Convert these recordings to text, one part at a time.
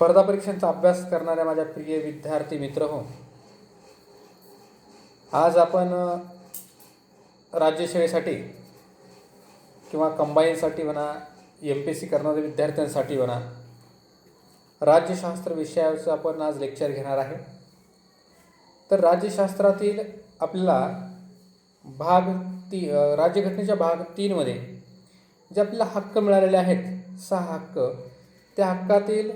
स्पर्धा परीक्षांचा अभ्यास करणाऱ्या माझ्या प्रिय विद्यार्थी मित्र हो, आज आपण राज्यसेवेसाठी किंवा कंबाईनसाठी म्हणा, MPSC करणाऱ्या विद्यार्थ्यांसाठी म्हणा, राज्यशास्त्र विषयाचं आपण आज लेक्चर घेणार आहे. तर राज्यशास्त्रातील आपल्याला राज्यघटनेच्या भाग 3 मध्ये जे आपल्याला हक्क मिळालेले आहेत 6 हक्क, त्या हक्कातील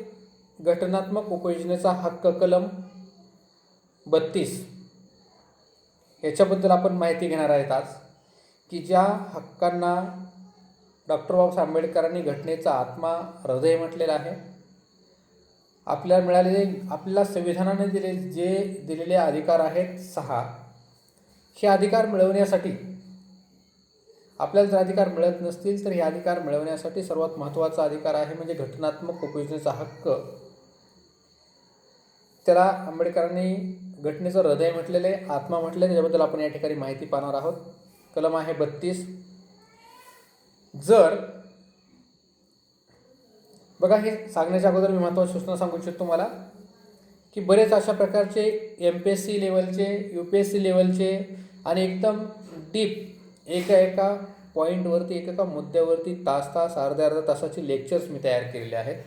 घटनात्मक उपयोजनेचा हक्क कलम 32 याच्याबद्दल आपण माहिती घेणार आहेत आज, की ज्या हक्कांना डॉक्टर बाबासाहेब आंबेडकरांनी घटनेचा आत्मा हृदय म्हटलेला आहे. आपल्याला मिळालेले, आपल्याला संविधानाने दिलेले अधिकार आहेत 6. हे अधिकार मिळवण्यासाठी, आपल्याला जर अधिकार मिळत नसतील तर हे अधिकार मिळवण्यासाठी सर्वात महत्त्वाचा अधिकार आहे म्हणजे घटनात्मक उपयोजनेचा हक्क. त्याला आंबेडकरांनी घटनेचं हृदय म्हटलेले, आत्मा म्हटले, त्याच्याबद्दल आपण या ठिकाणी माहिती पाहणार आहोत. कलम आहे 32. जर बघा, हे सांगण्याच्या अगोदर मी महत्त्वाची सूचना सांगू इच्छितो तुम्हाला, की बरेच अशा प्रकारचे MPSC लेवलचे, UPSC लेवलचे आणि एकदम डीप एका पॉईंटवरती, एका मुद्द्यावरती तास अर्ध्या तासाची लेक्चर्स मी तयार केलेले आहेत.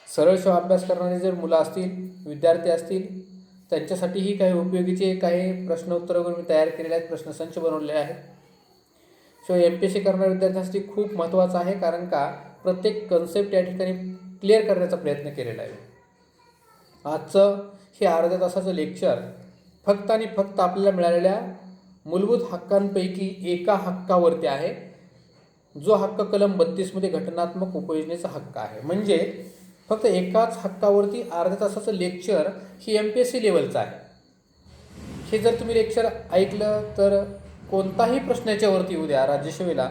सरळ सेवा अभ्यास करणारे जर मुलं असतील, विद्यार्थी असतील, त्यांच्यासाठीही काही उपयोगीचे काही प्रश्न उत्तर वगैरे मी तयार केलेले आहेत, प्रश्नसंच बनवलेले आहेत. शिवाय MPSC करणाऱ्या विद्यार्थ्यांसाठी खूप महत्त्वाचं आहे, कारण का प्रत्येक कन्सेप्ट या ठिकाणी क्लिअर करण्याचा प्रयत्न केलेला आहे. आजचं हे अर्ध्या तासाचं लेक्चर फक्त आणि फक्त आपल्याला मिळालेल्या मूलभूत हक्कांपैकी एका हक्कावरती आहे, जो हक्क कलम 32 मध्ये घटनात्मक उपयोजनेचा हक्क आहे. म्हणजे फक्त एकाच हक्कावरती अर्ध्या तासाचं लेक्चर ही MPSC लेवलचं आहे. हे जर तुम्ही लेक्चर ऐकलं तर कोणताही प्रश्न याच्यावरती येऊ द्या, राज्यसेवेला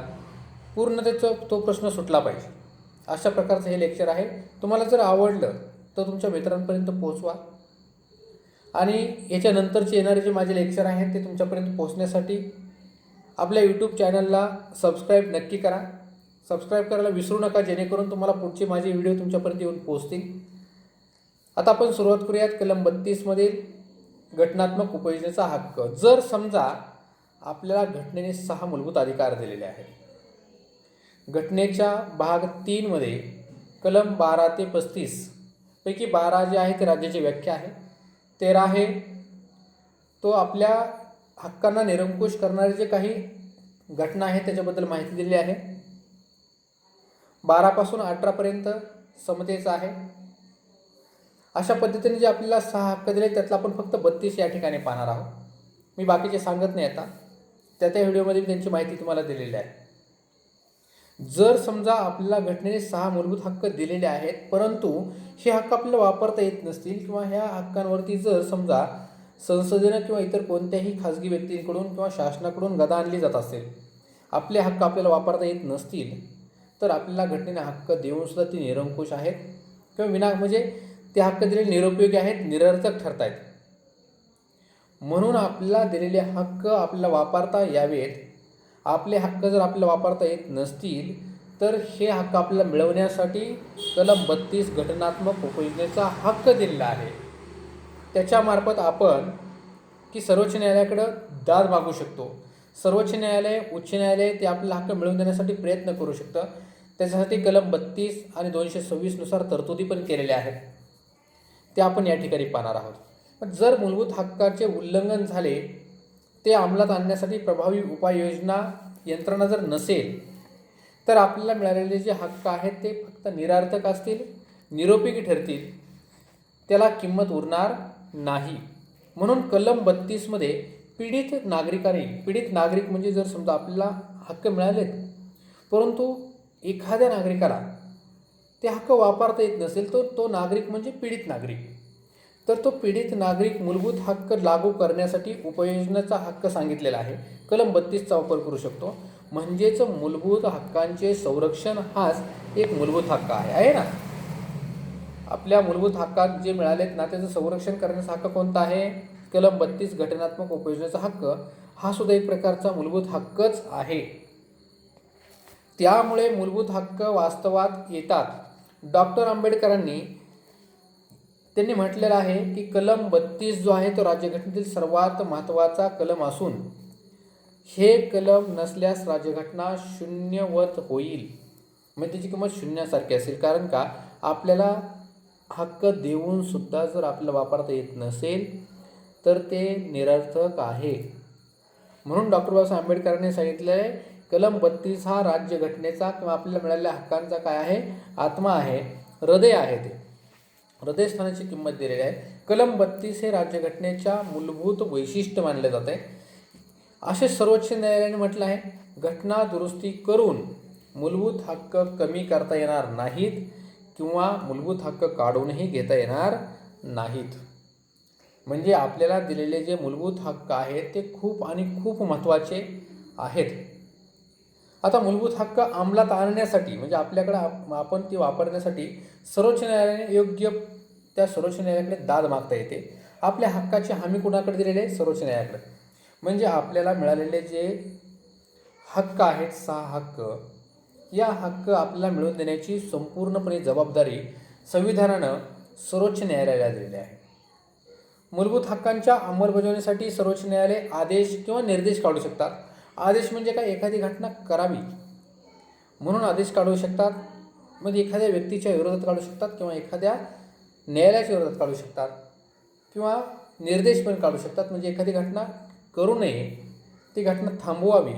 पूर्ण तो प्रश्न सुटला पाहिजे, अशा प्रकारचं हे लेक्चर आहे. तुम्हाला जर आवडलं तर तुमच्या मित्रांपर्यंत पोहोचवा, आणि याच्यानंतरचे येणारे जे माझे लेक्चर आहेत ते तुमच्यापर्यंत पोहोचण्यासाठी आपल्या YouTube चॅनलला सबस्क्राईब नक्की करा. सबस्क्राईब करायला विसरू नका, जेणेकरून तुम्हाला पुढचे माझे व्हिडिओ तुमच्यापर्यंत येऊन पोहोचतील. आता आपण सुरुवात करूयात कलम 32 मधील घटनात्मक उपयोजनेचा हक्क. जर समजा आपल्याला घटनेने 6 मूलभूत अधिकार दिलेले आहेत. घटनेच्या भाग 3 मध्ये कलम 12 ते 35 पैकी 12 जे आहे ते राज्याची व्याख्या आहे. 13 आहे तो आपल्या हक्कांना निरंकुश करणारे जे काही घटना आहेत त्याच्याबद्दल माहिती दिलेली आहे. 12 पासून 18 पर्यंत समतेचा आहे. अशा पद्धतीने जे आपल्याला 6 हक्क दिले त्यातला आपण फक्त 32 या ठिकाणी पाहणार आहोत. मी बाकीचे सांगत नाही आता, त्या व्हिडिओमध्ये मी त्यांची माहिती तुम्हाला दिलेली आहे. जर समजा आपल्याला घटनेने 6 मूलभूत हक्क दिलेले आहेत, परंतु हे हक्क आपल्याला वापरता येत नसतील, किंवा ह्या हक्कांवरती जर समजा संसदेनं किंवा इतर कोणत्याही खाजगी व्यक्तींकडून किंवा शासनाकडून गदा आणली जात असेल, आपले हक्क आपल्याला वापरता येत नसतील, तर आपल्याला घटनेने हक्क देऊन सुद्धा ती निरंकुश आहेत किंवा म्हणजे ते हक्क दिलेले निरुपयोगी आहेत, निरर्थक ठरत आहेत. म्हणून आपल्याला दिलेले हक्क आपल्याला वापरता यावेत. आपले हक्क जर आपल्याला वापरता येत नसतील तर हे हक्क आपल्याला मिळवण्यासाठी कलम 32 घटनात्मक उपयोजनेचा हक्क दिलेला आहे. त्याच्यामार्फत आपण की सर्वोच्च न्यायालयाकडं दाद मागू शकतो. सर्वोच्च न्यायालय, उच्च न्यायालय ते आपल्याला हक्क मिळवून देण्यासाठी प्रयत्न करू शकतं. त्याच्यासाठी कलम 32 आणि 226 नुसार तरतुदी पण केलेल्या आहेत, ते आपण या ठिकाणी पाहणार आहोत. पण जर मूलभूत हक्काचे उल्लंघन झाले, ते अंमलात आणण्यासाठी प्रभावी उपाययोजना यंत्रणा जर नसेल, तर आपल्याला मिळालेले जे हक्क आहेत ते फक्त निरर्थक असतील, निरुपयोगी ठरतील, त्याला किंमत उरणार नाही. म्हणून कलम 32 मध्ये पीडित नागरिक म्हणजे जर समजा आपल्याला हक्क मिळालेत, परंतु एखाद्या नागरिकाला ते हक्क वापरता येत नसेल, तो नागरिक म्हणजे पीडित नागरिक. तर तो पीडित नागरिक मूलभूत हक्क लागू करण्यासाठी उपयोजनेचा हक्क सांगितलेला आहे, कलम 32चा वापर करू शकतो. म्हणजेच मूलभूत हक्कांचे संरक्षण हाच एक मूलभूत हक्क आहे ना. आपल्या मूलभूत हक्कात जे मिळालेत ना, त्याचं संरक्षण करण्याचा हक्क कोणता आहे? कलम 32 घटनात्मक उपयोजनेचा हक्क हा सुद्धा एक प्रकारचा मूलभूत हक्कच आहे. त्यामुळे मूलभूत हक्क वास्तवात येतात डॉक्टर आंबेडकरांनी त्यांनी म्हटलेलं आहे की कलम 32 जो आहे तो राज्यघटनेतील सर्वात महत्त्वाचा कलम असून हे कलम नसल्यास राज्यघटना शून्यवत होईल, म्हणजे त्याची किंमत शून्यासारखी असेल. कारण का, आपल्याला हक्क देऊन सुद्धा जर आपल्याला वापरता येत नसेल तर ते निरर्थक आहे. म्हणून डॉक्टर बाबासाहेब आंबेडकरांनी सांगितलं आहे कलम 32 हा राज्यघटनेचा किंवा आपल्याला मिळालेल्या हक्कांचा काय आहे, आत्मा आहे, हृदय आहे. ते हृदयस्थानाची किंमत दिलेली आहे. कलम 32 हे राज्यघटनेच्या मूलभूत वैशिष्ट्य मानले जाते. असे सर्वोच्च न्यायालयाने म्हटलं आहे. घटना दुरुस्ती करून मूलभूत हक्क कमी करता येणार नाहीत किंवा मूलभूत हक्क काढूनही घेता येणार नाहीत. म्हणजे आपल्याला दिलेले जे मूलभूत हक्क आहेत ते खूप आणि खूप महत्त्वाचे आहेत. आता मूलभूत हक्क अंमलात आणण्यासाठी म्हणजे आपल्याकडे आपण ती वापरण्यासाठी सर्वोच्च न्यायालयाने योग्य त्या सर्वोच्च न्यायालयाकडे दाद मागता येते. आपल्या हक्काची हमी कुणाकडे दिलेली आहे, सर्वोच्च न्यायालयाकडे. म्हणजे आपल्याला मिळालेले जे हक्क आहेत, 6 हक्क, या हक्क आपल्याला मिळवून देण्याची संपूर्णपणे जबाबदारी संविधानानं सर्वोच्च न्यायालयाला दिलेली आहे. मूलभूत हक्कांच्या अंमलबजावणीसाठी सर्वोच्च न्यायालय आदेश किंवा निर्देश काढू शकतात. आदेश म्हणजे काय, एखादी घटना करावी म्हणून आदेश काढू शकतात. म्हणजे एखाद्या व्यक्तीच्या विरोधात काढू शकतात किंवा एखाद्या न्यायालयाच्या विरोधात काढू शकतात किंवा निर्देश पण काढू शकतात. म्हणजे एखादी घटना करू नये, ती घटना थांबवावी,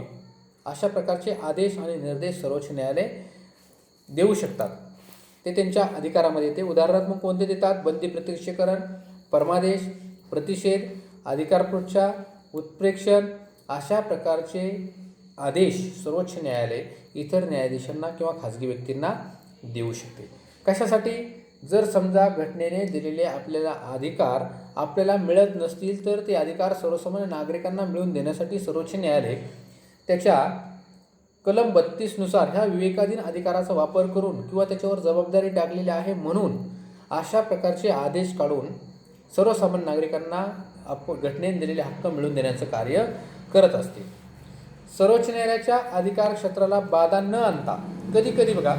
अशा प्रकारचे आदेश आणि निर्देश सर्वोच्च न्यायालय देऊ शकतात. ते त्यांच्या अधिकारामध्ये येते. उदाहरणात्मक कोणते देतात, बंदी प्रत्यक्षीकरण, परमादेश, प्रतिषेध, अधिकारपृच्छा, उत्प्रेक्षण, अशा प्रकारचे आदेश सर्वोच्च न्यायालय इतर न्यायाधीशांना किंवा खाजगी व्यक्तींना देऊ शकते. कशासाठी, जर समजा घटनेने दिलेले आपल्याला अधिकार आपल्याला मिळत नसतील तर ते अधिकार सर्वसामान्य नागरिकांना मिळवून देण्यासाठी सर्वोच्च न्यायालय त्याच्या कलम 32 नुसार ह्या विवेकाधीन अधिकाराचा वापर करून किंवा त्याच्यावर जबाबदारी टाकलेली आहे म्हणून अशा प्रकारचे आदेश काढून सर्वसामान्य नागरिकांना घटनेने दिलेले हक्क मिळवून देण्याचं कार्य करत असते. सर्वोच्च न्यायालयाच्या अधिकार क्षेत्राला बाधा न आणता कधी कधी बघा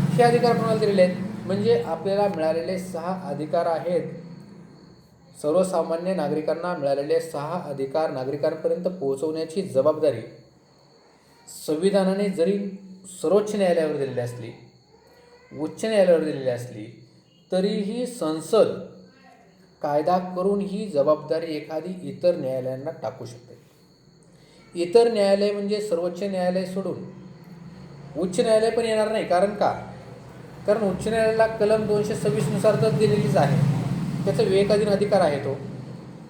हे अधिकार कोणाला दिलेले आहेत, म्हणजे आपल्याला मिळालेले 6 अधिकार आहेत, सर्वसामान्य नागरिकांना मिळालेले 6 अधिकार नागरिकांपर्यंत पोहोचवण्याची जबाबदारी संविधानाने जरी सर्वोच्च न्यायालयावर दिलेली असली, उच्च न्यायालयावर दिलेली असली, तरीही संसद कायदा करून ही जबाबदारी एखादी इतर न्यायालयांना टाकू शकते. इतर न्यायालय म्हणजे सर्वोच्च न्यायालय सोडून उच्च न्यायालय पण येणार नाही. कारण का, कारण उच्च न्यायालयाला कलम 226 नुसार तर दिलेलीच आहे, त्याचा विवेकाधीन अधिकार आहे तो.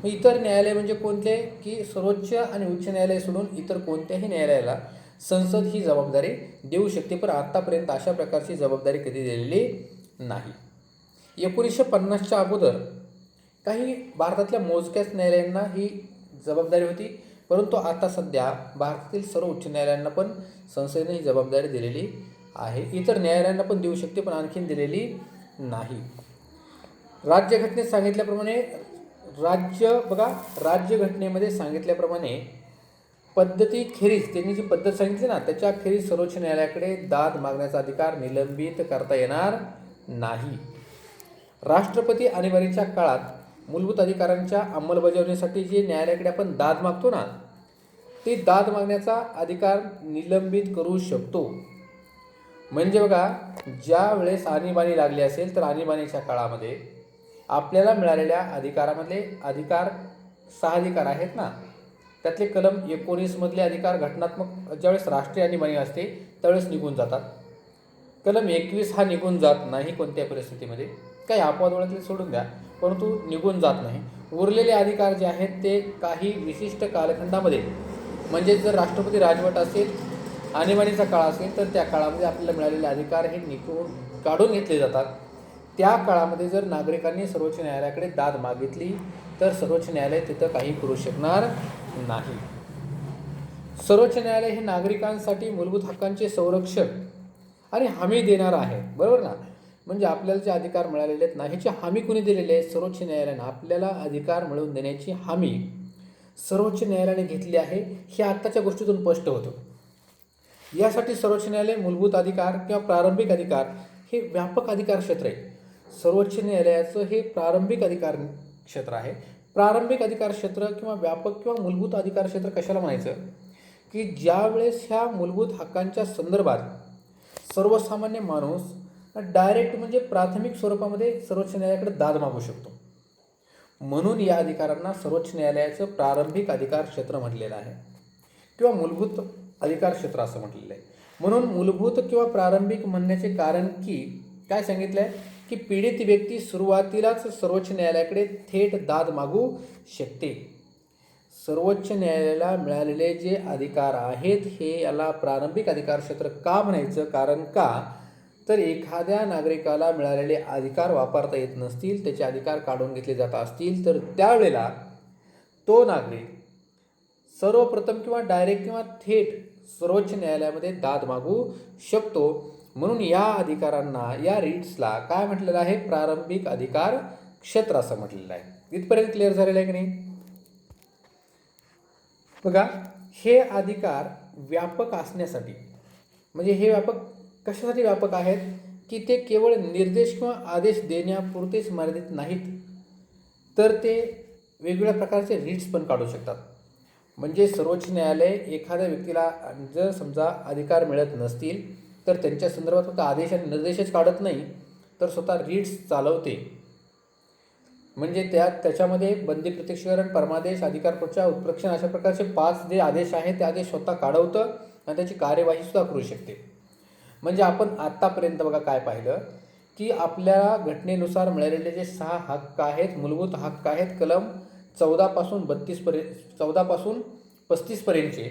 इतर न्यायालय म्हणजे कोणते, की सर्वोच्च आणि उच्च न्यायालय सोडून इतर कोणत्याही न्यायालयाला संसद ही जबाबदारी देऊ शकते. पण आत्तापर्यंत अशा प्रकारची जबाबदारी कधी दिलेली नाही. 1950च्या अगोदर काही भारतातल्या मोजक्याच न्यायालयांना ही जबाबदारी होती, परंतु आता सध्या भारतातील सर्व उच्च न्यायालयांना पण संसदेने ही जबाबदारी दिलेली आहे. इतर न्यायालयांना पण देऊ शकते, पण आणखीन दिलेली नाही. राज्यघटनेत सांगितल्याप्रमाणे राज्यघटनेमध्ये सांगितल्याप्रमाणे पद्धतीखेरीज त्यांनी जी पद्धत सांगितली ना, त्याच्या अखेरीस सर्वोच्च न्यायालयाकडे दाद मागण्याचा अधिकार निलंबित करता येणार नाही. राष्ट्रपती आणीबाणीच्या काळात मूलभूत अधिकारांच्या अंमलबजावणीसाठी जे न्यायालयाकडे आपण दाद मागतो ना, ते दाद मागण्याचा अधिकार निलंबित करू शकतो. म्हणजे बघा, ज्या वेळेस आणीबाणी लागली असेल तर आणीबाणीच्या काळामध्ये आपल्याला मिळालेल्या अधिकारामधले 6 अधिकार आहेत ना, त्यातले कलम 19 मधले अधिकार घटनात्मक ज्यावेळेस राष्ट्रीय आणीबाणी असते त्यावेळेस निघून जातात. कलम 21 हा निघून जात नाही कोणत्या परिस्थितीमध्ये, काही अपवादातले सोडून द्या, परंतु निघून जात नाही. उरलेले अधिकार जे आहेत ते काही विशिष्ट कालखंडामध्ये, म्हणजे जर राष्ट्रपती राजवट असेल, आणीबाणीचा काळ असेल तर त्या काळामध्ये आपल्याला मिळालेले अधिकार हे काढून घेतले जातात. त्या काळामध्ये जर नागरिकांनी सर्वोच्च न्यायालयाकडे दाद मागितली तर सर्वोच्च न्यायालय तिथं काही करू शकणार नाही. सर्वोच्च न्यायालय हे नागरिकांसाठी मूलभूत हक्कांचे संरक्षण आणि हमी देणार आहे, बरोबर ना. म्हणजे आपल्याला जे अधिकार मिळालेले आहेत ना, ह्याची हमी कुणी दिलेली आहे, सर्वोच्च न्यायालयानं. आपल्याला अधिकार मिळवून देण्याची हमी सर्वोच्च न्यायालयाने घेतली आहे, हे आत्ताच्या गोष्टीतून स्पष्ट होतं. यासाठी सर्वोच्च न्यायालय मूलभूत अधिकार किंवा प्रारंभिक अधिकार हे व्यापक अधिकार क्षेत्र आहे. सर्वोच्च न्यायालयाचं हे प्रारंभिक अधिकार क्षेत्र आहे. प्रारंभिक अधिकार क्षेत्र किंवा व्यापक किंवा मूलभूत अधिकार क्षेत्र कशाला म्हणायचं की ज्यावेळेस ह्या मूलभूत हक्कांच्या संदर्भात सर्वसामान्य माणूस डायरेक्ट म्हणजे प्राथमिक स्वरूपामध्ये सर्वोच्च न्यायालयाकडे दाद मागू शकतो. म्हणून या अधिकारांना सर्वोच्च न्यायालयाचं प्रारंभिक अधिकार क्षेत्र म्हटलेलं आहे किंवा मूलभूत अधिकार क्षेत्र असं म्हटलेलं आहे. म्हणून मूलभूत किंवा प्रारंभिक म्हणण्याचे कारण की काय सांगितलं आहे की पीडित व्यक्ती सुरुवातीलाच सर्वोच्च न्यायालयाकडे थेट दाद मागू शकते. सर्वोच्च न्यायालयाला मिळालेले जे अधिकार आहेत हे याला प्रारंभिक अधिकार क्षेत्र का म्हणायचं, कारण का तर एखाद्या नागरिकाला मिळालेले अधिकार वापरता येत नसतील, त्याचे अधिकार काढून घेतले जात असतील तर त्यावेळेला तो नागरिक सर्वप्रथम किंवा डायरेक्ट किंवा थेट सर्वोच्च न्यायालयामध्ये दाद मागू शकतो. म्हणून या अधिकारांना या रिट्सला काय म्हटलेलं आहे, प्रारंभिक अधिकार क्षेत्र असं म्हटलेलं आहे. इथपर्यंत क्लिअर झालेलं आहे की नाही. बघा, हे अधिकार व्यापक असण्यासाठी म्हणजे हे व्यापक कशासाठी व्यापक आहेत की ते केवळ निर्देश किंवा आदेश देण्यापुरतेच मर्यादित नाहीत, तर ते वेगवेगळ्या प्रकारचे रिट्स पण काढू शकतात. म्हणजे सर्वोच्च न्यायालय एखाद्या व्यक्तीला जर समजा अधिकार मिळत नसतील तर त्यांच्या संदर्भात फक्त आदेश आणि निर्देशच काढत नाही तर स्वतः रिट्स चालवते. म्हणजे त्याच्यामध्ये बंदी, प्रत्यक्षीकरण, परमादेश, अधिकार पुढच्या उत्प्रेक्षण अशा प्रकारचे 5 जे आदेश आहेत ते आदेश स्वतः काढवतं आणि त्याची कार्यवाहीसुद्धा करू शकते. म्हणजे आपण आत्तापर्यंत बघा काय पाहिलं की आपल्या घटनेनुसार मिळालेले जे 6 हक्क आहेत, मूलभूत हक्क आहेत, कलम 14 पासून 35 पर्यंतचे,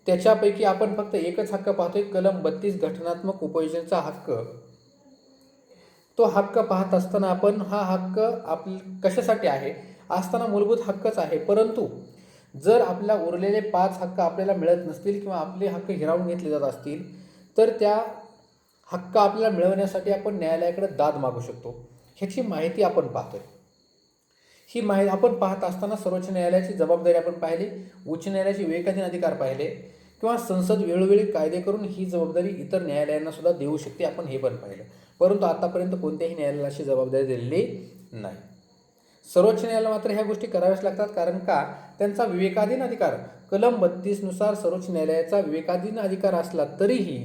त्याच्यापैकी आपण फक्त एकच हक्क पाहतोय, कलम 32 घटनात्मक उपयोजनेचा हक्क. तो हक्क पाहत असताना आपण हा हक्क कशासाठी आहे असताना मूलभूत हक्कच आहे, परंतु जर आपल्याला उरलेले 5 हक्क आपल्याला मिळत नसतील किंवा आपले हक्क हिरावून घेतले जात असतील तर त्या हक्क आपल्याला मिळवण्यासाठी आपण न्यायालयाकडे दाद मागू शकतो. ह्याची माहिती आपण पाहतोय. ही माहिती आपण पाहत असताना सर्वोच्च न्यायालयाची जबाबदारी आपण पाहिली, उच्च न्यायालयाचे विवेकाधीन अधिकार पाहिले किंवा संसद वेळोवेळी कायदे करून ही जबाबदारी इतर न्यायालयांना सुद्धा देऊ शकते, आपण हे पण पाहिलं. परंतु आतापर्यंत कोणत्याही न्यायालयाला अशी जबाबदारी दिलेली नाही. सर्वोच्च न्यायालयाला मात्र ह्या गोष्टी कराव्याच लागतात, कारण का त्यांचा विवेकाधीन अधिकार कलम 32 नुसार सर्वोच्च न्यायालयाचा विवेकाधीन अधिकार असला तरीही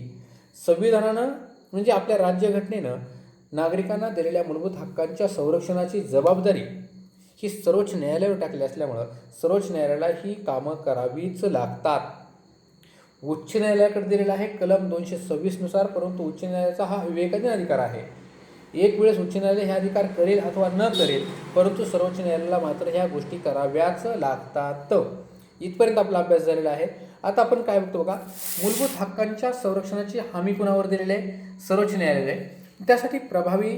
संविधानानं म्हणजे आपल्या राज्यघटनेनं नागरिकांना दिलेल्या मूलभूत हक्कांच्या संरक्षणाची जबाबदारी ही सर्वोच्च न्यायालयावर टाकली असल्यामुळं सर्वोच्च न्यायालयाला ही कामं करावीच लागतात. उच्च न्यायालयाकडे दिलेला आहे कलम 226 नुसार, परंतु उच्च न्यायालयाचा हा विवेकाधीन अधिकार आहे. एक वेळेस उच्च न्यायालय हे अधिकार करेल अथवा न करेल, परंतु सर्वोच्च न्यायालयाला मात्र ह्या गोष्टी कराव्याच लागतात. इथपर्यंत आपला अभ्यास झालेला आहे. आता आपण काय बघतो बघा, मूलभूत हक्कांच्या संरक्षणाची हमी कुणावर दिलेली आहे, सर्वोच्च न्यायालय. त्यासाठी प्रभावी,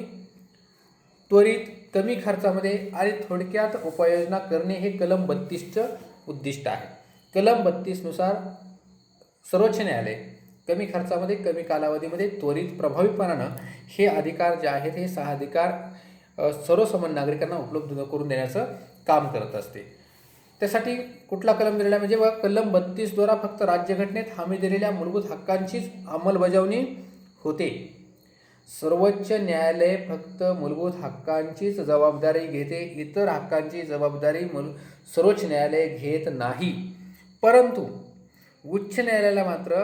त्वरित, कमी खर्चामध्ये आणि थोडक्यात उपाययोजना करणे हे कलम 32चं उद्दिष्ट आहे. कलम 32 नुसार सर्वोच्च न्यायालय कमी खर्चामध्ये, कमी कालावधीमध्ये, त्वरित, प्रभावीपणानं हे अधिकार जे आहेत हे 6 अधिकार सर्वसामान्य नागरिकांना उपलब्ध करून देण्याचं काम करत असते. त्यासाठी कुठला कलम दिलेला आहे म्हणजे कलम 32 द्वारा फक्त राज्यघटनेत हमी दिलेल्या मूलभूत हक्कांचीच अंमलबजावणी होते. सर्वोच्च न्यायालय फक्त मूलभूत हक्कांचीच जबाबदारी घेते, इतर हक्कांची जबाबदारी सर्वोच्च न्यायालय घेत नाही. परंतु उच्च न्यायालयाला मात्र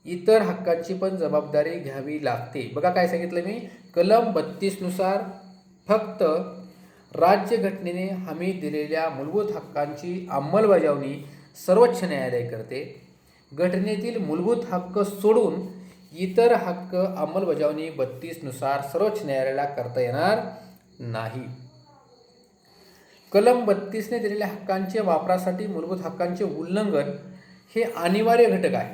इतर हक्कांची पण जबाबदारी घ्यावी लागते. बघा काय सांगितलं मी, कलम 32 नुसार फक्त राज्यघटनेने हमी दिलेल्या मूलभूत हक्कांची अंमलबजावणी सर्वोच्च न्यायालय करते. घटनेतील मूलभूत हक्क सोडून इतर हक्क अंमलबजावणी 32 नुसार सर्वोच्च न्यायालयाला करता येणार नाही. कलम 32ने दिलेल्या हक्कांच्या वापरासाठी मूलभूत हक्कांचे उल्लंघन हे अनिवार्य घटक आहे,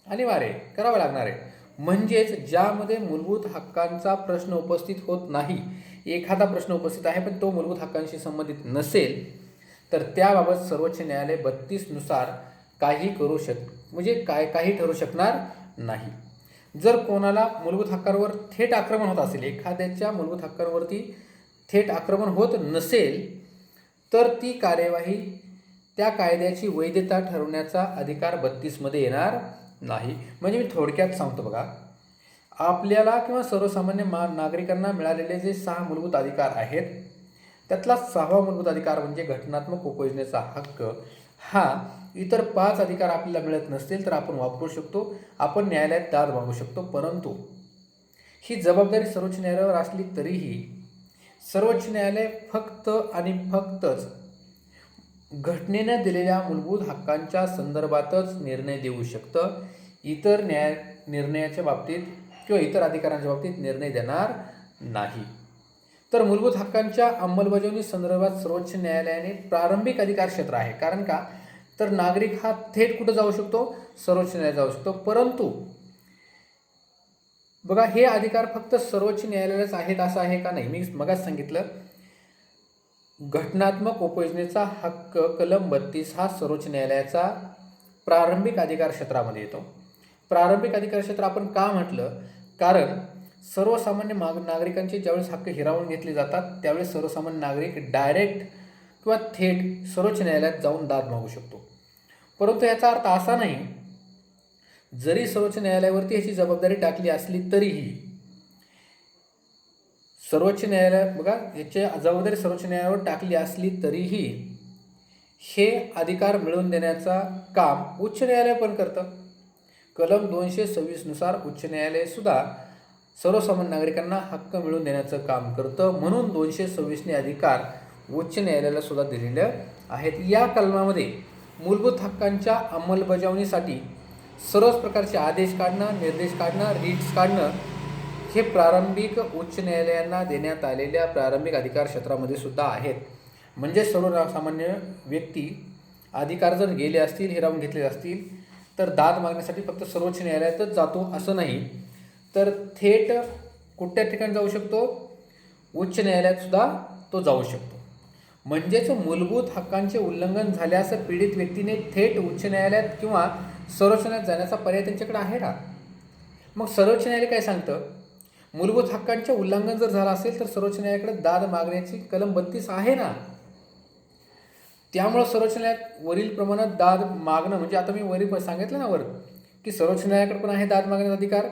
अनिवार्य करावं लागणार आहे. म्हणजेच ज्यामध्ये मूलभूत हक्कांचा प्रश्न उपस्थित होत नाही, एखादा प्रश्न उपस्थित आहे पण तो मूलभूत हक्कांशी संबंधित नसेल तर त्याबाबत सर्वोच्च न्यायालय 32 नुसार काही काही ठरू शकणार नाही. जर कोणाला मूलभूत हक्कांवर थेट आक्रमण होत असेल, एखाद्याच्या मूलभूत हक्कांवरती थेट आक्रमण होत नसेल तर ती कार्यवाही त्या कायद्याची वैधता ठरवण्याचा अधिकार 32 मध्ये येणार नाही. म्हणजे मी थोडक्यात सांगतो बघा, आपल्याला किंवा सर्वसामान्य नागरिकांना मिळालेले जे 6 मूलभूत अधिकार आहेत, त्यातला 6वा मूलभूत अधिकार म्हणजे घटनात्मक उपयोजनेचा हक्क. हा इतर 5 अधिकार आपल्याला मिळत नसतील तर आपण वापरू शकतो, आपण न्यायालयात दाद मागू शकतो. परंतु ही जबाबदारी सर्वोच्च न्यायालयावर असली तरीही सर्वोच्च न्यायालय फक्त आणि फक्तच घटनेनं दिलेल्या मूलभूत हक्कांच्या संदर्भातच निर्णय देऊ शकतं. इतर निर्णयाच्या बाबतीत किंवा इतर अधिकारांच्या बाबतीत निर्णय देणार नाही. तर मूलभूत हक्कांच्या अंमलबजावणी संदर्भात सर्वोच्च न्यायालयाने प्रारंभिक अधिकार क्षेत्र आहे. कारण का, तर नागरिक हा थेट कुठं जाऊ शकतो, सर्वोच्च न्यायालयात जाऊ शकतो. परंतु बघा, हे अधिकार फक्त सर्वोच्च न्यायालयालाच आहेत असं आहे का, नाही. मी मगाच सांगितलं, घटनात्मक उपयोजनेचा हक्क कलम 32 हा सर्वोच्च न्यायालयाचा प्रारंभिक अधिकार क्षेत्रामध्ये येतो. प्रारंभिक अधिकार क्षेत्र आपण का म्हटलं, कारण सर्वसामान्य नागरिकांचे ज्यावेळेस हक्क हिरावून घेतले जातात त्यावेळेस सर्वसामान्य नागरिक डायरेक्ट किंवा थेट सर्वोच्च न्यायालयात जाऊन दाद मागू शकतो. परंतु याचा अर्थ असा नाही, जरी सर्वोच्च न्यायालयावरती याची जबाबदारी टाकली असली तरीही सर्वोच्च न्यायालय बघा, याची जबाबदारी सर्वोच्च न्यायालयावर टाकली असली तरीही हे अधिकार मिळवून देण्याचा काम उच्च न्यायालय पण करतं. कलम 226 नुसार उच्च न्यायालय सुद्धा सर्वसामान्य नागरिकांना हक्क मिळवून देण्याचं काम करतं. म्हणून 226ने अधिकार उच्च न्यायालयाला सुद्धा दिलेले आहेत. या कलमामध्ये मूलभूत हक्कांच्या अंमलबजावणीसाठी सर्वच प्रकारचे आदेश काढणं, निर्देश काढणं, रिट्स काढणं हे प्रारंभिक उच्च न्यायालयांना देण्यात आलेल्या प्रारंभिक अधिकार क्षेत्रामध्ये सुद्धा आहेत. म्हणजे सर्वसामान्य व्यक्ती अधिकार जर गेले असतील, हिरावून घेतले असतील तर दाद मागण्यासाठी फक्त सर्वोच्च न्यायालयातच जातो असं नाही, तर थेट कुठल्या ठिकाणी जाऊ शकतो, उच्च न्यायालयात सुद्धा तो जाऊ शकतो. म्हणजेच मूलभूत हक्कांचे उल्लंघन झाल्यास पीडित व्यक्तीने थेट उच्च न्यायालयात किंवा सर्वोच्च न्यायालयात जाण्याचा पर्याय त्यांच्याकडे आहे ना. मग सर्वोच्च न्यायालय काय सांगतं, मूलभूत हक्कांचे उल्लंघन जर झालं असेल तर सर्वोच्च न्यायालयाकडे दाद मागण्याची कलम 32 आहे ना. त्यामुळं सर्वोच्च न्यायालयात वरील प्रमाणात दाद मागणं, म्हणजे आता मी वरील सांगितलं ना की सर्वोच्च न्यायालयाकडे पण आहे दाद मागण्याचा अधिकार,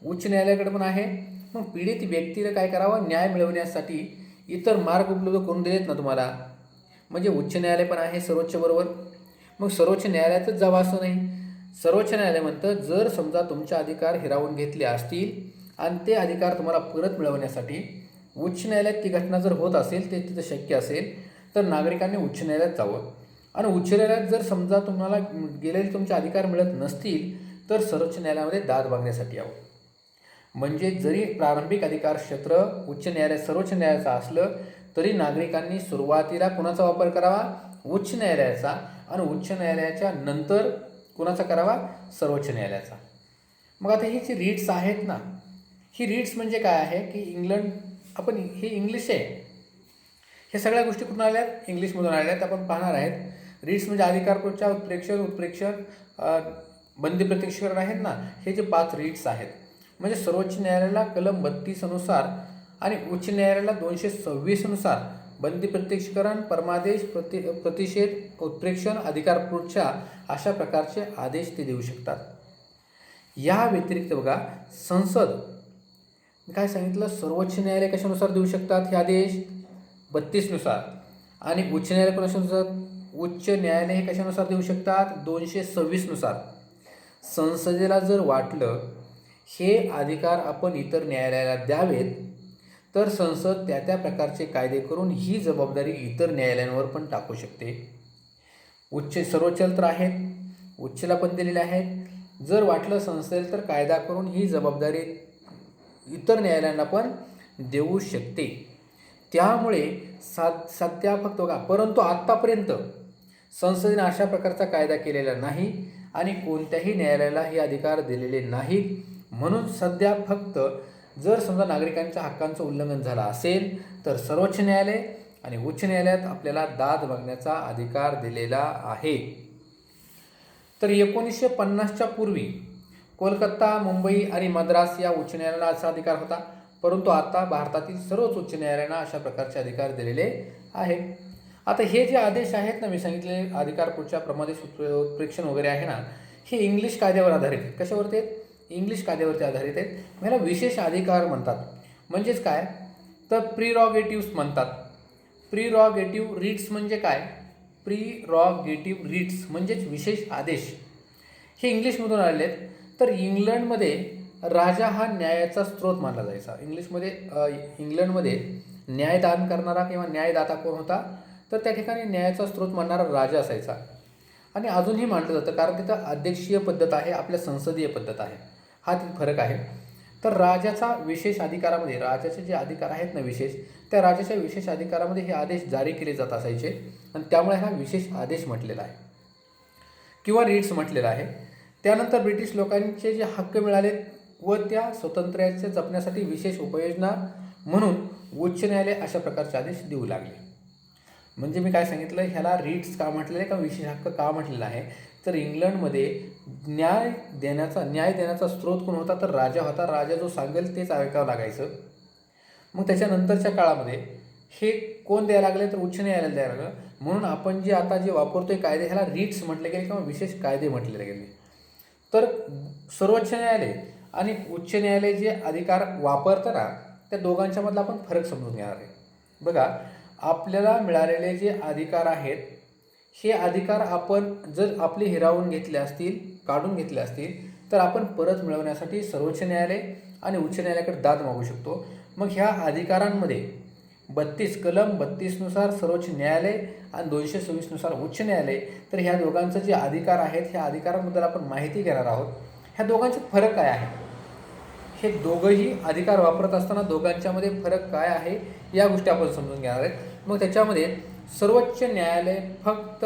उच्च न्यायालयाकडे पण आहे. मग पीडित व्यक्तीला काय करावं, न्याय मिळवण्यासाठी इतर मार्ग उपलब्ध करून दिलेत ना तुम्हाला. म्हणजे उच्च न्यायालय पण आहे सर्वोच्च बरोबर, मग सर्वोच्च न्यायालयातच जावं असं नाही. सर्वोच्च न्यायालय म्हणतं, जर समजा तुमचे अधिकार हिरावून घेतले असतील आणि ते अधिकार तुम्हाला परत मिळवण्यासाठी उच्च न्यायालयात ती घटना जर होत असेल, ते तिथं शक्य असेल तर नागरिकांनी उच्च न्यायालयात जावं. आणि उच्च न्यायालयात जर समजा तुम्हाला गेलेले तुमचे अधिकार मिळत नसतील तर सर्वोच्च न्यायालयामध्ये दाद मागण्यासाठी यावं. म्हणजे जरी प्रारंभिक अधिकार क्षेत्र उच्च न्यायालय सर्वोच्च न्यायालयाचं असलं तरी नागरिकांनी सुरुवातीला कुणाचा वापर करावा, उच्च न्यायालयाचा, आणि उच्च न्यायालयाच्या नंतर कुणाचा करावा, सर्वोच्च न्यायालयाचा. मग आता ही जी रीट्स आहेत ना, ही रीट्स म्हणजे काय आहे की इंग्लंड, आपण हे इंग्लिश आहे, हे सगळ्या गोष्टी कुठून आल्या आहेत, इंग्लिशमधून आल्या आहेत. आपण पाहणार आहेत. रीट्स म्हणजे अधिकारपूर्वच्या उत्प्रेक्षण, बंदी प्रत्यक्षीकरण आहेत ना, हे जे 5 रीट्स आहेत. म्हणजे सर्वोच्च न्यायालयाला कलम 32 अनुसार आणि उच्च न्यायालयाला 226 नुसार बंदी प्रत्यक्षीकरण, परमादेश, प्रतिषेध, उत्प्रेक्षण, अधिकारपूर्वच्या अशा प्रकारचे आदेश ते देऊ शकतात. या व्यतिरिक्त बघा, संसद, काय सांगितलं, सर्वोच्च न्यायालय कशानुसार देऊ शकतात हे आदेश, 32 नुसार, आणि उच्च न्यायालय कशानुसार, उच्च न्यायालय हे कशानुसार देऊ शकतात, 226 नुसार. संसदेला जर वाटलं हे अधिकार आपण इतर न्यायालयाला द्यावेत तर संसद त्या त्या प्रकारचे कायदे करून ही जबाबदारी इतर न्यायालयांवर पण टाकू शकते. सर्वोच्च तर आहेत, उच्चला पण दिलेले आहेत. जर वाटलं संसदेला तर कायदा करून ही जबाबदारी इतर न्यायालयांना पण देऊ शकते. त्यामुळे सध्या फक्त बघा, परंतु आत्तापर्यंत संसदेने अशा प्रकारचा कायदा केलेला नाही आणि कोणत्याही न्यायालयाला हे अधिकार दिलेले नाहीत. म्हणून सध्या फक्त जर समजा नागरिकांच्या हक्कांचं उल्लंघन झालं असेल तर सर्वोच्च न्यायालय आणि उच्च न्यायालयात आपल्याला दाद मागण्याचा अधिकार दिलेला आहे. तर 1950च्या पूर्वी कोलकाता, मुंबई आणि मद्रास या उच्च न्यायालयाला असा अधिकार होता. परंतु आता भारतातील सर्वच उच्च न्यायालयांना अशा प्रकारचे अधिकार दिलेले आहेत. आता हे जे आदेश आहेत ना, मी सांगितले अधिकार पुढच्या प्रमादेश, उत्प्रेक्षण वगैरे आहे ना, हे इंग्लिश कायद्यावर आधारित आहेत. कशावरती आहेत, इंग्लिश कायद्यावरती आधारित आहेत. ह्याला विशेष अधिकार म्हणतात. म्हणजेच काय तर प्रिरॉगेटिव्स म्हणतात. प्रिरॉगेटिव्ह रिट्स म्हणजे काय? प्रिरॉगेटिव्ह रिट्स म्हणजेच विशेष आदेश. हे इंग्लिशमधून आलेले आहेत. तर इंग्लंडमध्ये राजा हा न्यायाचा स्रोत मानला जायचा. इंग्लंडमध्ये न्यायदान करणारा किंवा न्यायदाता कोण होता? तर त्या ठिकाणी न्यायाचा स्रोत मानणारा राजा असायचा. आणि अजूनही मानलं जातं, कारण तिथं अध्यक्षीय पद्धत आहे, आपल्या संसदीय पद्धत आहे. हा तिथे फरक आहे. तर राजाचा विशेष अधिकारामध्ये, राजाचे जे अधिकार आहेत ना विशेष, त्या राजाच्या विशेष अधिकारामध्ये हे आदेश जारी केले जात असायचे. आणि त्यामुळे हा विशेष आदेश म्हटलेला आहे किंवा रिट्स म्हटलेला आहे. त्यानंतर ब्रिटिश लोकांचे जे हक्क मिळाले व त्या स्वातंत्र्याच्या जपण्यासाठी विशेष उपाययोजना म्हणून उच्च न्यायालय अशा प्रकारचे आदेश देऊ लागले. म्हणजे मी काय सांगितलं, ह्याला रिट्स का म्हटलेलं आहे, का विशेष हक्क का म्हटलेला आहे? तर इंग्लंडमध्ये न्याय देण्याचा स्रोत कोण होता? तर राजा होता. राजा जो सांगेल तेच ऐकावं लागायचं. मग त्याच्यानंतरच्या काळामध्ये हे कोण द्यायला लागले? तर उच्च न्यायालयाला द्यायला लागलं. म्हणून आपण आता जे वापरतोय कायदे, ह्याला रिट्स म्हटले गेले किंवा विशेष कायदे म्हटले गेले. तर सर्वोच्च न्यायालय आणि उच्च न्यायालय जे अधिकार वापरताना त्या दोघांच्या मधला आपण फरक समजून घेणार आहे. बघा, आपल्याला मिळालेले जे अधिकार आहेत, हे अधिकार आपण जर आपले हिरावून घेतले असतील, काढून घेतले असतील, तर आपण परत मिळवण्यासाठी सर्वोच्च न्यायालय आणि उच्च न्यायालयाकडे दाद मागू शकतो. मग ह्या अधिकारांमध्ये कलम 32 नुसार सर्वोच्च न्यायालय आणि 226 नुसार उच्च न्यायालय. तर ह्या दोघांचे जे अधिकार आहेत, ह्या अधिकारांबद्दल आपण माहिती घेणार आहोत. ह्या दोघांचे फरक काय आहे, हे दोघंही अधिकार वापरत असताना दोघांच्यामध्ये फरक काय आहे, या गोष्टी आपण समजून घेणार आहेत. मग त्याच्यामध्ये सर्वोच्च न्यायालय फक्त,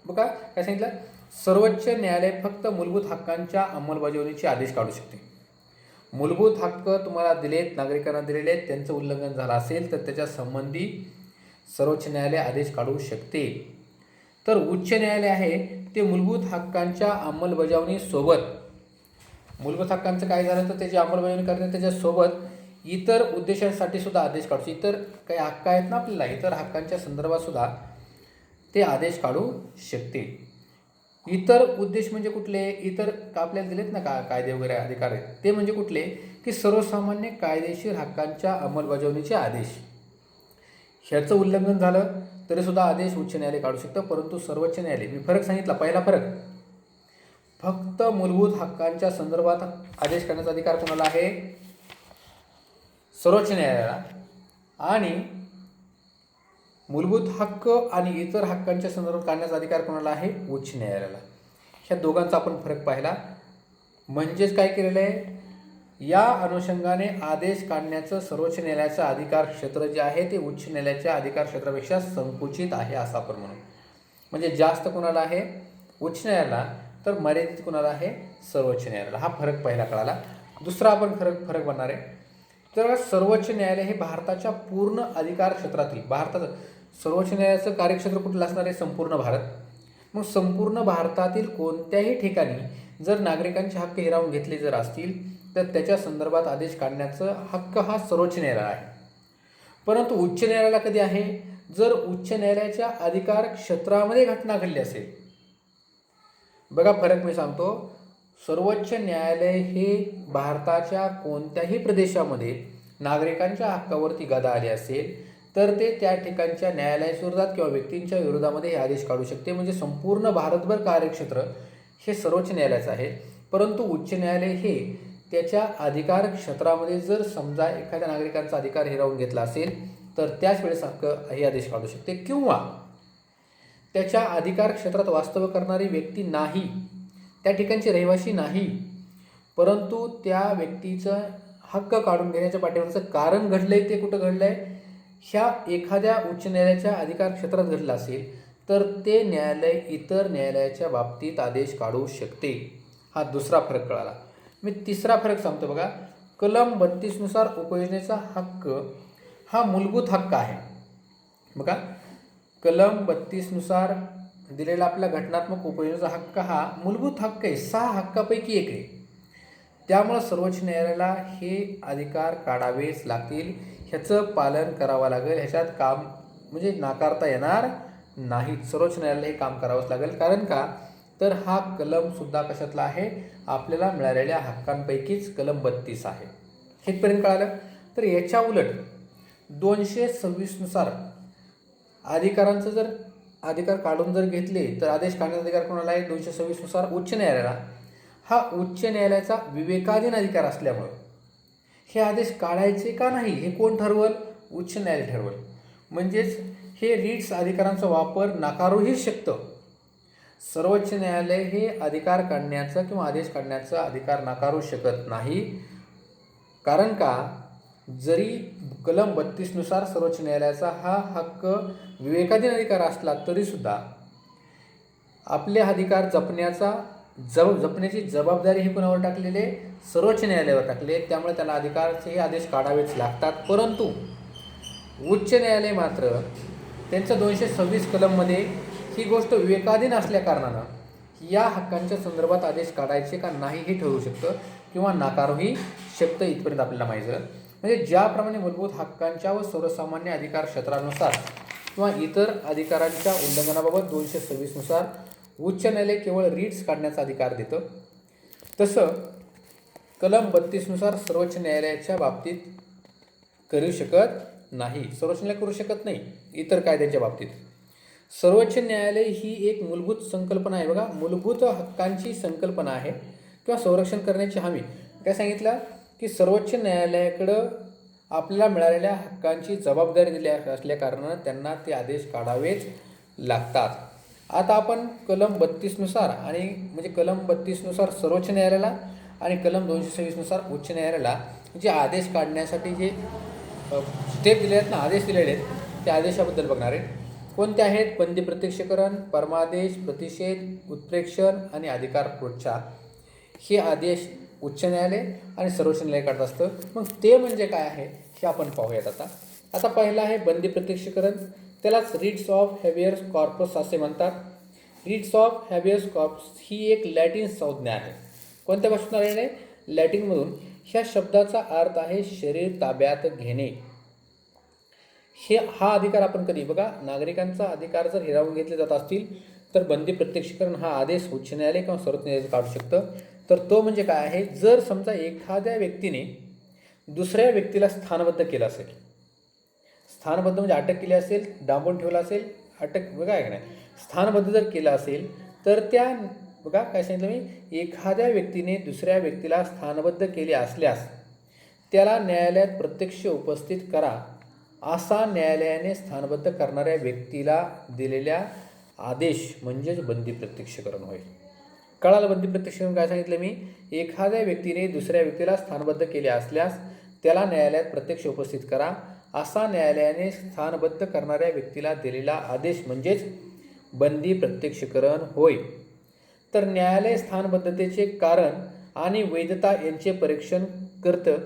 बघा काय सांगितलं, सर्वोच्च न्यायालय फक्त मूलभूत हक्कांच्या अंमलबजावणीचे आदेश काढू शकते. मूलभूत हक्क तुम्हाला दिलेत, नागरिकांना दिलेले आहेत, त्यांचं उल्लंघन झालं असेल तर त्याच्या संबंधी सर्वोच्च न्यायालय आदेश काढू शकते. तर उच्च न्यायालय आहे ते मूलभूत हक्कांच्या अंमलबजावणीसोबत, मूलभूत हक्कांचं काय झालं तर त्याची अंमलबजावणी करणे, त्याच्यासोबत इतर उद्देशांसाठी सुद्धा आदेश काढू शकते. इतर काही हक्क आहेत ना आपल्याला, इतर हक्कांच्या संदर्भात सुद्धा ते आदेश काढू शकते. इतर उद्देश म्हणजे कुठले? इतर आपल्याला दिलेत ना कायदे वगैरे अधिकार आहेत, ते म्हणजे कुठले? की सर्वसामान्य कायदेशीर हक्कांच्या अंमलबजावणीचे आदेश. ह्याचं उल्लंघन झालं तरी सुद्धा आदेश उच्च न्यायालय काढू शकतं. परंतु सर्वोच्च न्यायालय, मी फरक सांगितला, पहिला फरक, फक्त मूलभूत हक्कांच्या संदर्भात आदेश करण्याचा अधिकार कोणाला आहे? सर्वोच्च न्यायालयाला. आणि मूलभूत हक्क आणि इतर हक्कांच्या संदर्भात काढण्याचा अधिकार कोणाला आहे? उच्च न्यायालयाला. ह्या दोघांचा आपण फरक पाहिला. म्हणजेच काय केलेलं आहे, या अनुषंगाने आदेश काढण्याचं सर्वोच्च न्यायालयाचं अधिकार क्षेत्र जे आहे ते उच्च न्यायालयाच्या अधिकार क्षेत्रापेक्षा संकुचित आहे असं आपण म्हणू. म्हणजे जास्त कोणाला आहे? उच्च न्यायालयाला, तर मर्यादित कोणाला आहे? सर्वोच्च न्यायालयाला. हा फरक पहिला कळाला. दुसरा आपण फरक बनणार आहे, तर सर्वोच्च न्यायालय हे भारताच्या पूर्ण अधिकार क्षेत्रातील, भारताचं सर्वोच्च न्यायालयाचं कार्यक्षेत्र कुठलं असणार आहे? संपूर्ण भारत. मग संपूर्ण भारतातील कोणत्याही ठिकाणी जर नागरिकांचे हक्क हिरावून घेतले जर असतील तर त्याच्या संदर्भात आदेश काढण्याचा हक्क हा सर्वोच्च न्यायालयाला आहे. परंतु उच्च न्यायालयाला कधी आहे? जर उच्च न्यायालयाच्या अधिकार क्षेत्रामध्ये घटना घडली असेल. बघा फरक मी सांगतो, सर्वोच्च न्यायालय हे भारताच्या कोणत्याही प्रदेशामध्ये नागरिकांच्या हक्कावरती गदा आली असेल तर ते त्या ठिकाणच्या न्यायालयाच्या विरोधात किंवा व्यक्तींच्या विरोधामध्ये हे आदेश काढू शकते. म्हणजे संपूर्ण भारतभर कार्यक्षेत्र हे सर्वोच्च न्यायालयाचं आहे. परंतु उच्च न्यायालय हे त्याच्या अधिकार क्षेत्रामध्ये जर समजा एखाद्या नागरिकांचा अधिकार हिरावून घेतला असेल तर त्याच वेळेस हक्क हे आदेश काढू शकते. किंवा त्याच्या अधिकार क्षेत्रात वास्तव्य करणारी व्यक्ती नाही, त्या ठिकाणचे रहिवासी नाही, परंतु त्या व्यक्तीचं हक्क काढून घेण्याच्या पाठीमागचं कारण घडलंय ते कुठं घडलंय? ह्या एखाद्या उच्च न्यायालयाच्या अधिकार क्षेत्रात घडलं असेल तर ते न्यायालय इतर न्यायालयाच्या बाबतीत आदेश काढू शकते. हा दुसरा फरक कळाला. मी तिसरा फरक सांगतो. बघा, कलम 32 नुसार उपयोजनेचा हक्क हा मूलभूत हक्क आहे. बघा, कलम 32 नुसार दिलेला आपला घटनात्मक उपयोजनेचा हक्क हा मूलभूत हक्क आहे, 6 हक्कापैकी एक आहे. त्यामुळं सर्वोच्च न्यायालयाला हे अधिकार काढावेच लागतील, ह्याचं पालन करावं लागेल. ह्याच्यात काम म्हणजे नाकारता येणार नाही. सर्वोच्च न्यायालयाला हे काम करावंच लागेल. कारण का? तर हा कलमसुद्धा कशातला आहे, आपल्याला मिळालेल्या हक्कांपैकीच कलम 32 आहे. हेपर्यंत कळालं. तर याच्या उलट 226 नुसार अधिकारांचं जर अधिकार काढून जर घेतले तर आदेश काढण्याचा अधिकार कोणाला आहे, 226 नुसार उच्च न्यायालयाला. हा उच्च न्यायालयाचा विवेकाधीन अधिकार असल्यामुळं हे आदेश काढायचे का नाही हे कोण ठरवल, उच्च न्यायालय ठरवल. म्हणजेच हे रिट्स अधिकारांचा वापर नाकारूही शकतं. सर्वोच्च न्यायालय हे अधिकार काढण्याचं किंवा आदेश काढण्याचा अधिकार नाकारू शकत नाही. कारण का, जरी कलम 32 नुसार सर्वोच्च न्यायालयाचा हा हक्क विवेकाधीन अधिकार असला तरीसुद्धा आपले अधिकार जपण्याची जबाबदारी ही कोणावर टाकलेली आहे, सर्वोच्च न्यायालयावर टाकले. त्यामुळे त्यांना अधिकारचे आदेश काढावेच लागतात. परंतु उच्च न्यायालय मात्र त्यांचं 226 कलममध्ये ही गोष्ट विवेकाधीन असल्या कारणानं या हक्कांच्या संदर्भात आदेश काढायचे का नाही हे ठरवू शकतं किंवा नाकारूही शकतं. इथपर्यंत आपल्याला माहिती झालं. म्हणजे ज्याप्रमाणे मूलभूत हक्कांच्या व सर्वसामान्य अधिकार क्षेत्रानुसार किंवा इतर अधिकारांच्या उल्लंघनाबाबत 226 नुसार उच्च न्यायालय केवळ रिट्स काढण्याचा अधिकार देतं, तसं कलम 32 नुसार सर्वोच्च न्यायालयाच्या बाबतीत करू शकत नाही. सर्वोच्च न्यायालय करू शकत नाही इतर कायद्यांच्या बाबतीत. सर्वोच्च न्यायालय ही एक मूलभूत संकल्पना आहे. बघा, मूलभूत हक्कांची संकल्पना आहे किंवा संरक्षण करण्याची हमी. काय सांगितलं की सर्वोच्च न्यायालयाकडं आपल्याला मिळालेल्या हक्कांची जबाबदारी दिली असल्या कारणानं त्यांना ते आदेश काढावेच लागतात. आता आपण कलम 32 नुसार आणि म्हणजे कलम 32 नुसार सर्वोच्च न्यायालयाला आणि कलम 226 नुसार उच्च न्यायालयाला जे आदेश काढण्यासाठी जे स्टेप दिले आहेत ना, आदेश दिलेले आहेत, त्या आदेशाबद्दल बघणार आहे. कोणते आहेत, बंदी प्रत्यक्षीकरण, परमादेश, प्रतिषेध, उत्प्रेक्षण आणि अधिकार प्रोत्साहन. हे आदेश उच्च न्यायालय आणि सर्वोच्च न्यायालय काढत असतं. मग ते म्हणजे काय आहे हे आपण पाहूयात. आता पहिलं आहे बंदी प्रत्यक्षीकरण. त्यालाच रिट्स ऑफ हॅबियस कॉर्पस असे म्हणतात. रिट्स ऑफ हॅबियस कॉर्पस ही एक लॅटिन संज्ञा आहे. कोणत्या भाषेतून आलेली आहे, लॅटिनमधून. ह्या शब्दाचा अर्थ आहे शरीर ताब्यात घेणे. हा अधिकार आपण कधी बघा, नागरिकांचा अधिकार जर हिरावून घेतले जात असतील तर बंदी प्रत्यक्षीकरण हा आदेश उच्च न्यायालय किंवा सर्वोच्च न्यायालय काढू शकतं. तर तो म्हणजे काय आहे, जर समजा एखाद्या व्यक्तीने दुसऱ्या व्यक्तीला स्थानबद्ध केलं असेल, स्थानबद्ध म्हणजे अटक केली असेल, डांबून ठेवलं असेल, अटक बघा आहे का नाही, स्थानबद्ध जर केलं असेल तर त्या बघा काय सांगितलं मी, एखाद्या व्यक्तीने दुसऱ्या व्यक्तीला स्थानबद्ध केले असल्यास त्याला न्यायालयात प्रत्यक्ष उपस्थित करा असा न्यायालयाने स्थानबद्ध करणाऱ्या व्यक्तीला दिलेल्या आदेश म्हणजेच बंदी प्रत्यक्षीकरण होईल. कळालं बंदी प्रत्यक्षीकरण काय सांगितलं मी, एखाद्या व्यक्तीने दुसऱ्या व्यक्तीला स्थानबद्ध केले असल्यास त्याला न्यायालयात प्रत्यक्ष उपस्थित करा असा न्यायालयाने स्थानबद्ध करणाऱ्या व्यक्तीला दिलेला आदेश म्हणजेच बंदी प्रत्यक्षीकरण होय. तर न्यायालय स्थानबद्धतेचे कारण आणि वैधता यांचे परीक्षण करतं.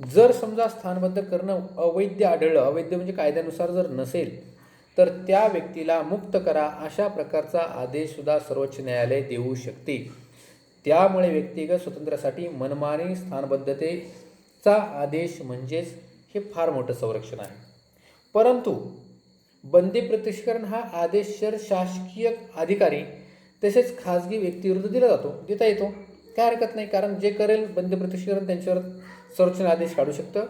जर समजा स्थानबद्ध करणं अवैध आढळलं, अवैध म्हणजे कायद्यानुसार जर नसेल तर त्या व्यक्तीला मुक्त करा अशा प्रकारचा आदेशसुद्धा सर्वोच्च न्यायालय देऊ शकते. त्यामुळे व्यक्तिगत स्वातंत्र्यासाठी मनमानी स्थानबद्धतेचा आदेश म्हणजेच हे फार मोठं संरक्षण आहे. परंतु बंदी प्रत्यक्षीकरण हा आदेश शासकीय अधिकारी तसेच खाजगी व्यक्तीविरुद्ध देता येतो. काय हरकत नाही, कारण जे करेल बंदी प्रत्यक्षीकरण त्यांच्यावर सर्वोच्च आदेश काढू शकतं.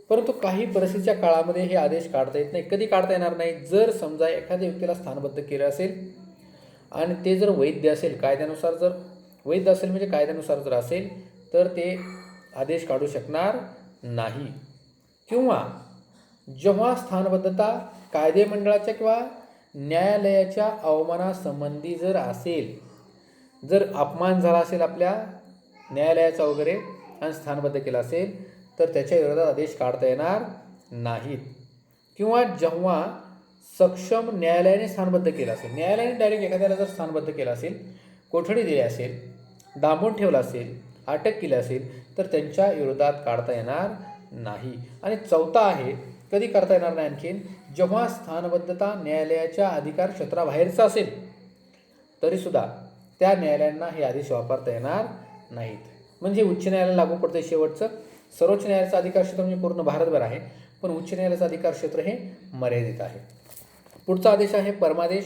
परंतु काही परिस्थितीच्या काळामध्ये हे आदेश काढता येत नाही. कधी काढता येणार नाही, जर समजा एखाद्या व्यक्तीला स्थानबद्ध केलं असेल आणि ते जर वैध असेल, कायद्यानुसार जर वैध असेल म्हणजे कायद्यानुसार जर असेल तर ते आदेश काढू शकणार नाही. किंवा जेव्हा स्थानबद्धता कायदेमंडळाच्या किंवा न्यायालयाच्या अवमानासंबंधी जर असेल, जर अपमान झाला असेल आपल्या न्यायालयाचा वगैरे आणि स्थानबद्ध केला असेल तर त्याच्या विरोधात आदेश काढता येणार नाहीत. किंवा जेव्हा सक्षम न्यायालयाने स्थानबद्ध केलं असेल, न्यायालयाने डायरेक्ट एखाद्याला जर स्थानबद्ध केलं असेल, कोठडी दिली असेल, डांबून ठेवलं असेल, अटक केली असेल तर त्यांच्या विरोधात काढता येणार नाही. आणि चौथा आहे, कधी करता येणार नाही आणखीन, जेव्हा स्थानबद्धता न्यायालयाच्या अधिकार क्षेत्राबाहेरचा असेल तरीसुद्धा त्या न्यायालयांना हे आदेश वापरता येणार नाहीत. म्हणजे उच्च न्यायालयाला लागू पडतं शेवटचं. सर्वोच्च न्यायालयाचं अधिकार क्षेत्र म्हणजे पूर्ण भारतभर आहे, पण उच्च न्यायालयाचं अधिकार क्षेत्र हे मर्यादित आहे. पुढचा आदेश आहे परमादेश.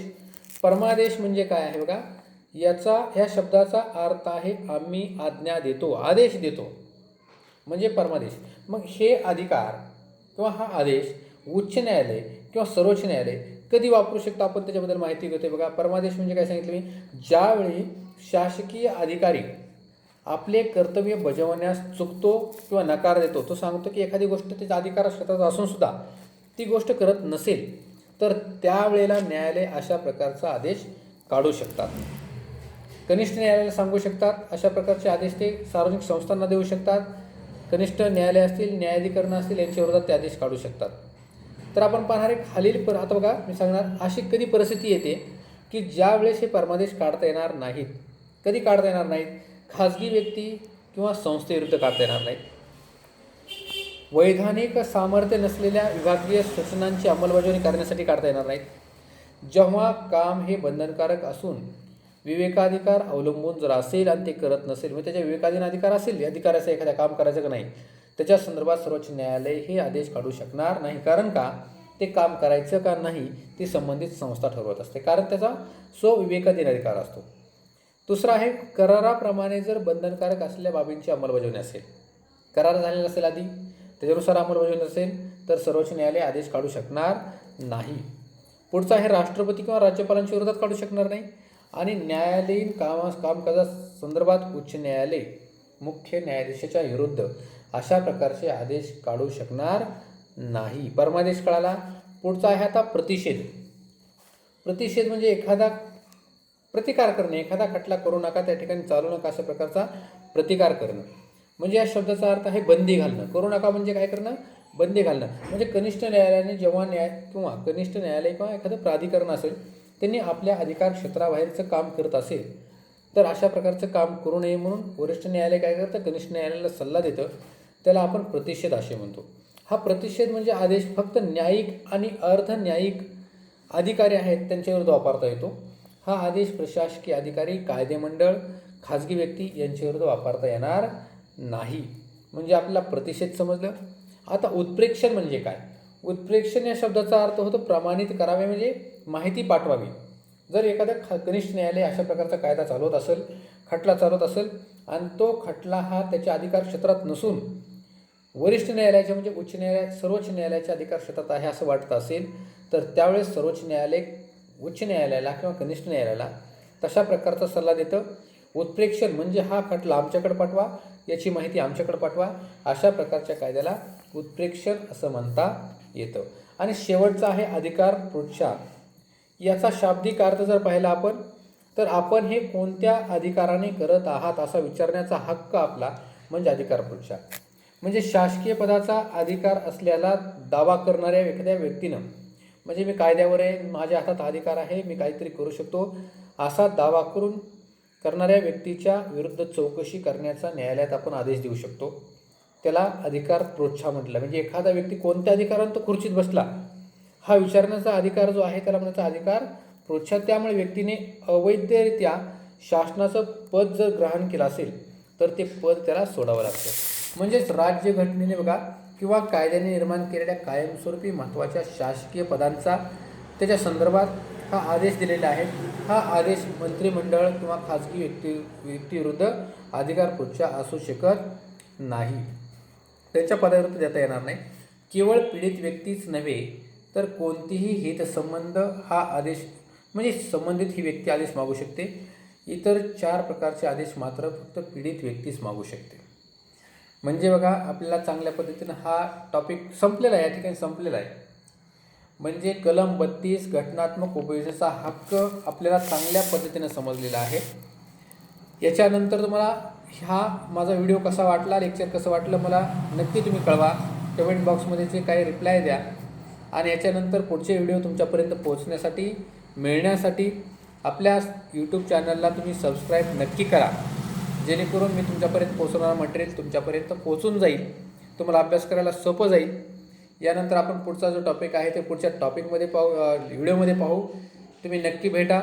परमादेश म्हणजे काय आहे बघा, या शब्दाचा अर्थ आहे आम्ही आज्ञा देतो, आदेश देतो, म्हणजे परमादेश. मग हे अधिकार किंवा हा आदेश उच्च न्यायालय किंवा सर्वोच्च न्यायालय कधी वापरू शकतो आपण त्याच्याबद्दल माहिती घेतोय. बघा, परमादेश म्हणजे काय सांगितलं मी, ज्यावेळी शासकीय अधिकारी आपले कर्तव्य बजावण्यास चुकतो किंवा नकार देतो, तो सांगतो की एखादी गोष्ट त्याच्या अधिकार क्षेत्रात असून सुद्धा ती गोष्ट करत नसेल, तर त्यावेळेला न्यायालय अशा प्रकारचा आदेश काढू शकतात. कनिष्ठ न्यायालयाला सांगू शकतात, अशा प्रकारचे आदेश ते सार्वजनिक संस्थांना देऊ शकतात. कनिष्ठ न्यायालय असतील, न्यायाधिकरणं असतील, यांच्या विरोधात ते आदेश काढू शकतात. तर आपण पाहणार आहे खालील आता बघा, मी सांगणार अशी कधी परिस्थिती येते की ज्या वेळेस हे परमादेश काढता येणार नाहीत. कधी काढता येणार नाहीत? खाजगी व्यक्ती किंवा संस्थेविरुद्ध काढता येणार नाहीत. वैधानिक सामर्थ्य नसलेल्या विभागीय सूचनांची अंमलबजावणी करण्यासाठी काढता येणार नाहीत. जेव्हा काम हे बंधनकारक असून विवेकाधिकार अवलंबून जर असेल आणि ते करत नसेल, म्हणजे त्याच्या विवेकाधीन अधिकार असेल, अधिकाराचं एखाद्या काम करायचं का नाही, त्याच्या संदर्भात सर्वोच्च न्यायालय हे आदेश काढू शकणार नाही. कारण का? ते काम करायचं का नाही ती संबंधित संस्था ठरवत असते, कारण त्याचा स्वविवेकाधीन अधिकार असतो. दुसरा आहे, कराराप्रमाणे जर बंधनकारक असलेल्या बाबींची अंमलबजावणी असेल, करार झालेला असेल आधी, त्याच्यानुसार अंमलबजावणी असेल, तर सर्वोच्च न्यायालय आदेश काढू शकणार नाही. पुढचा आहे, राष्ट्रपती किंवा राज्यपालांच्या विरोधात काढू शकणार नाही. आणि न्यायालयीन कामकाजा संदर्भात उच्च न्यायालय मुख्य न्यायाधीशाच्या विरुद्ध अशा प्रकारचे आदेश काढू शकणार नाही. परमादेश कळाला. पुढचा आहे आता प्रतिषेध. प्रतिषेध म्हणजे एखादा प्रतिकार करणे, एखादा खटला करू नका, त्या ठिकाणी चालू नका, अशा प्रकारचा प्रतिकार करणं. म्हणजे या शब्दाचा अर्थ आहे बंदी घालणं. करू नका म्हणजे काय करणं? बंदी घालणं. म्हणजे कनिष्ठ न्यायालयाने जेव्हा कनिष्ठ न्यायालय किंवा एखादं प्राधिकरण असेल, त्यांनी आपल्या अधिकार क्षेत्राबाहेरचं काम करत असेल, तर अशा प्रकारचं काम करू नये म्हणून वरिष्ठ न्यायालय काय करतं? कनिष्ठ न्यायालयाला सल्ला देतं. त्याला आपण प्रतिषेध असे म्हणतो. हा प्रतिषेध म्हणजे आदेश फक्त न्यायिक आणि अर्ध न्यायिक अधिकारी आहेत त्यांच्याविरुद्ध वापरता येतो. हा आदेश प्रशासकीय अधिकारी, कायदेमंडळ, खाजगी व्यक्ती यांच्याविरुद्ध वापरता येणार नाही. म्हणजे आपल्याला प्रतिषेध समजलं. आता उत्प्रेक्षण म्हणजे काय? उत्प्रेक्षण या शब्दाचा अर्थ होतो प्रमाणित करावे, म्हणजे माहिती पाठवावी. जर एखादा कनिष्ठ न्यायालय अशा प्रकारचा कायदा चालवत असेल, खटला चालवत असेल, आणि तो खटला हा त्याच्या अधिकार क्षेत्रात नसून वरिष्ठ न्यायालयाच्या म्हणजे उच्च न्यायालय सर्वोच्च न्यायालयाच्या अधिकार क्षेत्रात आहे असं वाटत असेल, तर त्यावेळेस सर्वोच्च न्यायालय उच्च न्यायालयाला किंवा कनिष्ठ न्यायालयाला तशा प्रकारचा सल्ला देतं. उत्प्रेक्षण म्हणजे हा खटला आमच्याकडे पाठवा, याची माहिती आमच्याकडे पाठवा, अशा प्रकारच्या कायद्याला उत्प्रेक्षण असं म्हणता येतं. आणि शेवटचा आहे अधिकार पृच्छा. याचा शाब्दिक अर्थ जर पाहिला आपण, तर आपण हे कोणत्या अधिकाराने करत आहात असा विचारण्याचा हक्क आपला म्हणजे अधिकार पृच्छा. म्हणजे शासकीय पदाचा अधिकार असल्याला दावा करणाऱ्या एखाद्या व्यक्तीनं, म्हणजे मी कायद्यावर आहे, माझ्या हातात अधिकार आहे, मी काहीतरी करू शकतो, असा दावा करून करणाऱ्या व्यक्तीच्या विरुद्ध चौकशी करण्याचा न्यायालयात आपण आदेश देऊ शकतो. त्याला अधिकार पृच्छा म्हटलं. म्हणजे एखादा व्यक्ती कोणत्या अधिकाराने तो खुर्चीत बसला हा विचारण्याचा अधिकार जो आहे त्याला म्हणायचा अधिकार पृच्छा. त्यामुळे व्यक्तीने अवैधरित्या शासनाचं पद जर ग्रहण केलं असेल तर ते पद त्याला सोडावं लागतं. म्हणजेच राज्यघटनेने बघा किंवा कायद्याने निर्माण केलेल्या कायमस्वरूपी महत्त्वाच्या शासकीय पदांचा त्याच्या संदर्भात हा आदेश दिलेला आहे. हा आदेश मंत्रिमंडळ किंवा खाजगी व्यक्तीविरुद्ध अधिकार पृच्छा असू शकत नाही, त्यांच्या पदाविरुद्ध देता येणार नाही. केवळ पीडित व्यक्तीच नव्हे तर कोणतीही हितसंबंध हा आदेश म्हणजे संबंधित ही व्यक्ती आदेश मागू शकते. इतर 4 प्रकारचे आदेश मात्र फक्त पीडित व्यक्तीच मागू शकते. म्हणजे बघा आपल्याला चांगल्या पद्धतीनं हा टॉपिक संपलेला आहे, या ठिकाणी संपलेला आहे. म्हणजे कलम 32 घटनात्मक उपयोजनेचा हक्क आपल्याला चांगल्या पद्धतीनं समजलेला आहे. याच्यानंतर तुम्हाला हा माझा व्हिडिओ कसा वाटला, लेक्चर कसं वाटलं मला नक्की तुम्ही कळवा. कमेंट बॉक्समध्ये जे काही रिप्लाय द्या. आणि याच्यानंतर पुढचे व्हिडिओ तुमच्यापर्यंत पोहोचण्यासाठी मिळण्यासाठी आपल्या यूट्यूब चॅनलला तुम्ही सबस्क्राईब नक्की करा, जेणेकरून मी तुमच्यापर्यंत पोहोचणारं मटेरियल तुमच्यापर्यंत पोहोचून जाईल, तुम्हाला अभ्यास करायला सोपं जाईल. यानंतर आपण पुढचा जो टॉपिक आहे ते पुढच्या टॉपिकमध्ये व्हिडिओमध्ये पाहू. तुम्ही नक्की भेटा,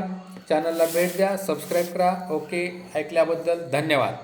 चॅनलला भेट द्या, सबस्क्राईब करा. ओके, ऐकल्याबद्दल धन्यवाद.